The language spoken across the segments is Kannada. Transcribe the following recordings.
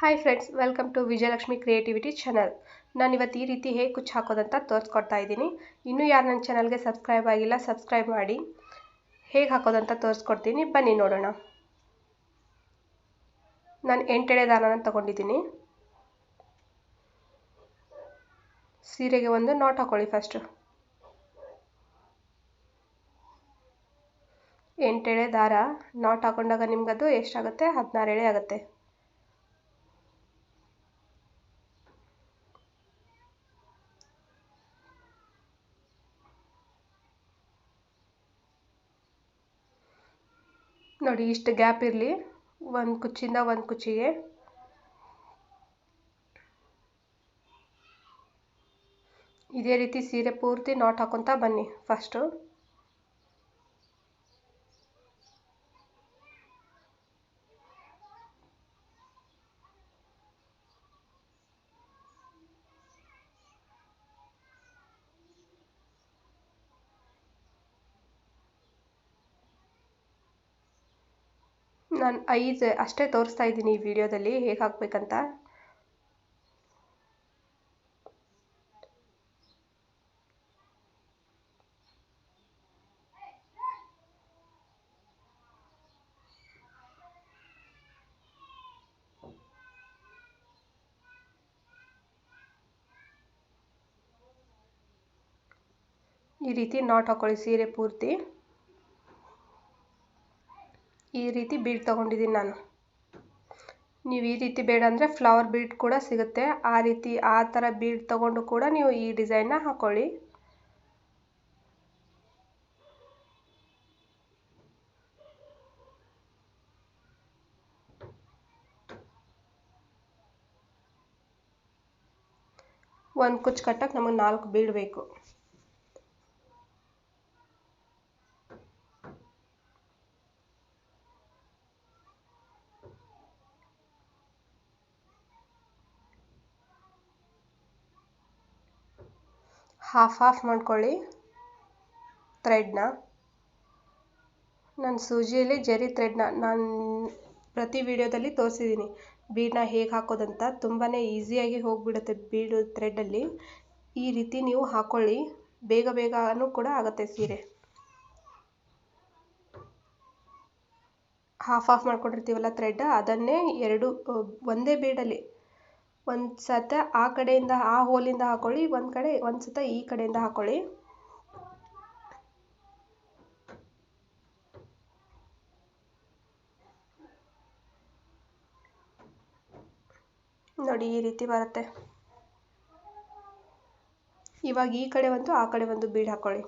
Hi friends, welcome to Vijayalakshmi creativity channel. ನಾನು ಇವತ್ತು ಈ ರೀತಿ ಹೇಗೆ ಕುಚ್ಚು ಹಾಕೋದಂತ ತೋರಿಸ್ಕೊಡ್ತಾ ಇದ್ದೀನಿ. ಇನ್ನೂ ಯಾರು ನನ್ನ ಚಾನಲ್ಗೆ ಸಬ್ಸ್ಕ್ರೈಬ್ ಆಗಿಲ್ಲ, ಸಬ್ಸ್ಕ್ರೈಬ್ ಮಾಡಿ. ಹೇಗೆ ಹಾಕೋದಂತ ತೋರಿಸ್ಕೊಡ್ತೀನಿ, ಬನ್ನಿ ನೋಡೋಣ. ನಾನು 8 ಎಳೆ ದಾರನ ತಗೊಂಡಿದ್ದೀನಿ. ಸೀರೆಗೆ ಒಂದು ನಾಟ್ ಹಾಕೊಳ್ಳಿ. ಫಸ್ಟ್ 8 ಎಳೆ ದಾರ ನಾಟ್ ಹಾಕೊಂಡಾಗ ನಿಮ್ಗದು ಎಷ್ಟಾಗುತ್ತೆ? 16 ಎಳೆ ಆಗುತ್ತೆ. ನೋಡಿ, ಇಷ್ಟು ಗ್ಯಾಪ್ ಇರಲಿ ಒಂದು ಕುಚ್ಚಿಂದ ಒಂದು ಕುಚ್ಚಿಗೆ. ಇದೇ ರೀತಿ ಸೀರೆ ಪೂರ್ತಿ ನಾಟ್ ಹಾಕೊತಾ ಬನ್ನಿ. ಫಸ್ಟು ನಾನು 5 ಅಷ್ಟೇ ತೋರಿಸ್ತಾ ಇದ್ದೀನಿ ಈ ವಿಡಿಯೋದಲ್ಲಿ ಹೇಗೆ ಹಾಕಬೇಕಂತ. ಈ ರೀತಿ ನಾಟ್ ಹಾಕೊಳ್ಳಿ ಸೀರೆ ಪೂರ್ತಿ. ಈ ರೀತಿ ಬೀಡ್ ತಗೊಂಡಿದ್ದೀನಿ ನಾನು. ನೀವು ಈ ರೀತಿ ಬೇಡ ಅಂದರೆ ಫ್ಲವರ್ ಬೀಡ್ ಕೂಡ ಸಿಗುತ್ತೆ. ಆ ಥರ ಬೀಡ್ ತಗೊಂಡು ಕೂಡ ನೀವು ಈ ಡಿಸೈನ್ನ ಹಾಕೊಳ್ಳಿ. ಒಂದು ಕುಚ್ಚು ಕಟ್ಟಕ್ಕೆ ನಮಗೆ 4 ಬೀಡ್ ಬೇಕು. ಹಾಫ್ ಮಾಡ್ಕೊಳ್ಳಿ ಥ್ರೆಡ್ನ. ನಾನು ಸೂಜಿಯಲ್ಲಿ ಜರಿ ಥ್ರೆಡ್ನ ನಾನು ಪ್ರತಿ ವಿಡಿಯೋದಲ್ಲಿ ತೋರಿಸಿದ್ದೀನಿ ಬೀಡನ್ನ ಹೇಗೆ ಹಾಕೋದಂತ. ತುಂಬಾ ಈಸಿಯಾಗಿ ಹೋಗಿಬಿಡುತ್ತೆ ಬೀಡು ಥ್ರೆಡ್ಡಲ್ಲಿ. ಈ ರೀತಿ ನೀವು ಹಾಕೊಳ್ಳಿ, ಬೇಗನೂ ಕೂಡ ಆಗುತ್ತೆ ಸೀರೆ. ಹಾಫ್ ಮಾಡ್ಕೊಂಡಿರ್ತೀವಲ್ಲ ಥ್ರೆಡ್, ಅದನ್ನೇ ಒಂದೇ ಬೀಡಲ್ಲಿ ಒಂದು ಸತ ಆ ಕಡೆಯಿಂದ ಆ ಹೋಲಿಂದ ಹಾಕೊಳ್ಳಿ, ಒಂದು ಸತ ಈ ಕಡೆಯಿಂದ ಹಾಕೊಳ್ಳಿ. ನೋಡಿ, ಈ ರೀತಿ ಬರುತ್ತೆ. ಇವಾಗ ಈ ಕಡೆ ಒಂದು ಆ ಕಡೆ ಒಂದು ಬೀಡ್ ಹಾಕೊಳ್ಳಿ.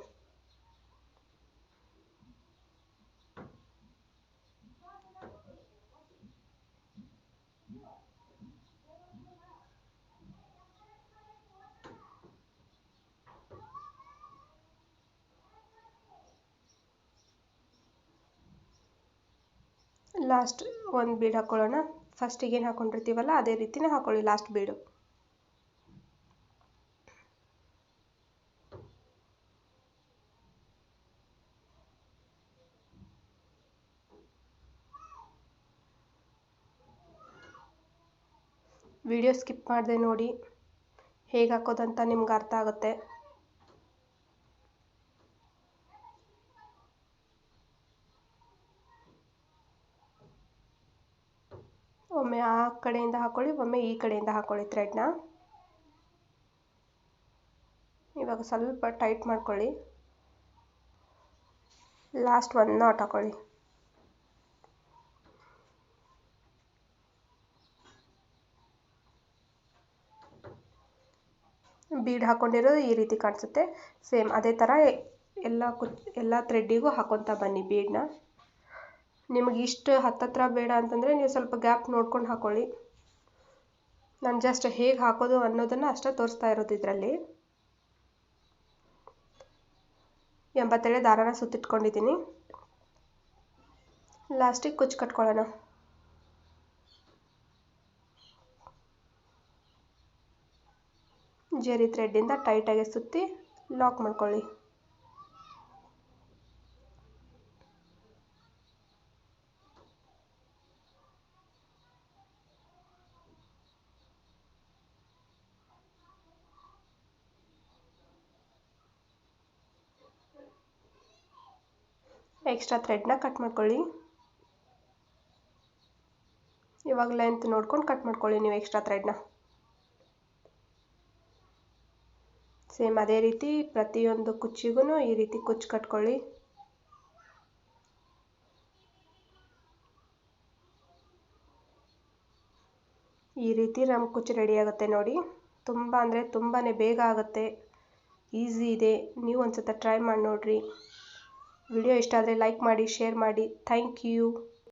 ಲಾಸ್ಟ್ ಒಂದು ಬೀಡ್ ಹಾಕೊಳ್ಳೋಣ. ಫಸ್ಟಿಗೆ ಏನು ಹಾಕೊಂಡಿರ್ತೀವಲ್ಲ ಅದೇ ರೀತಿನೇ ಹಾಕೊಳ್ಳಿ ಲಾಸ್ಟ್ ಬೀಡು. ವಿಡಿಯೋ ಸ್ಕಿಪ್ ಮಾಡದೆ ನೋಡಿ, ಹೇಗೆ ಹಾಕೋದಂತ ನಿಮ್ಗೆ ಅರ್ಥ ಆಗುತ್ತೆ. ಒಮ್ಮೆ ಆ ಕಡೆಯಿಂದ ಹಾಕೊಳ್ಳಿ, ಒಮ್ಮೆ ಈ ಕಡೆಯಿಂದ ಹಾಕೊಳ್ಳಿ ಥ್ರೆಡ್ನ. ಇವಾಗ ಸ್ವಲ್ಪ ಟೈಟ್ ಮಾಡ್ಕೊಳ್ಳಿ. ಲಾಸ್ಟ್ ಒಂದು ನಾಟ್ ಹಾಕೊಳ್ಳಿ. ಬೀಡ್ ಹಾಕೊಂಡಿರೋದು ಈ ರೀತಿ ಕಾಣಿಸುತ್ತೆ. ಸೇಮ್ ಅದೇ ಥರ ಎಲ್ಲ ಥ್ರೆಡ್ಡಿಗೂ ಹಾಕೊತಾ ಬನ್ನಿ ಬೀಡನ್ನ. ನಿಮಗೆ ಇಷ್ಟು ಹತ್ತತ್ರ ಬೇಡ ಅಂತಂದರೆ ನೀವು ಸ್ವಲ್ಪ ಗ್ಯಾಪ್ ನೋಡ್ಕೊಂಡು ಹಾಕೊಳ್ಳಿ. ನಾನು ಜಸ್ಟ್ ಹೇಗೆ ಹಾಕೋದು ಅನ್ನೋದನ್ನು ಅಷ್ಟೇ ತೋರಿಸ್ತಾ ಇರೋದು ಇದರಲ್ಲಿ. 80 ಎಳೆ ದಾರನ ಸುತ್ತಿಟ್ಕೊಂಡಿದ್ದೀನಿ. ಲಾಸ್ಟಿಗೆ ಕುಚ್ಚು ಕಟ್ಕೊಳ್ಳೋಣ. ಜರಿ ಥ್ರೆಡ್ಡಿಂದ ಟೈಟಾಗಿ ಸುತ್ತಿ ಲಾಕ್ ಮಾಡ್ಕೊಳ್ಳಿ. ಎಕ್ಸ್ಟ್ರಾ ಥ್ರೆಡ್ನ ಕಟ್ ಮಾಡ್ಕೊಳ್ಳಿ. ಇವಾಗ ಲೆಂತ್ ನೋಡ್ಕೊಂಡು ಕಟ್ ಮಾಡ್ಕೊಳ್ಳಿ ನೀವು ಎಕ್ಸ್ಟ್ರಾ ಥ್ರೆಡ್ನ. ಸೇಮ್ ಅದೇ ರೀತಿ ಪ್ರತಿಯೊಂದು ಕುಚ್ಚಿಗೂ ಈ ರೀತಿ ಕುಚ್ಚು ಕಟ್ಕೊಳ್ಳಿ. ಈ ರೀತಿ ನಮ್ಮ ಕುಚ್ಚು ರೆಡಿ ಆಗುತ್ತೆ ನೋಡಿ. ತುಂಬ ಅಂದರೆ ತುಂಬಾ ಬೇಗ ಆಗುತ್ತೆ, ಈಸಿ ಇದೆ. ನೀವು ಒಂದ್ಸಲ ಟ್ರೈ ಮಾಡಿ ನೋಡಿರಿ. ವಿಡಿಯೋ ಇಷ್ಟ ಆದರೆ ಲೈಕ್ ಮಾಡಿ, ಶೇರ್ ಮಾಡಿ. Thank you.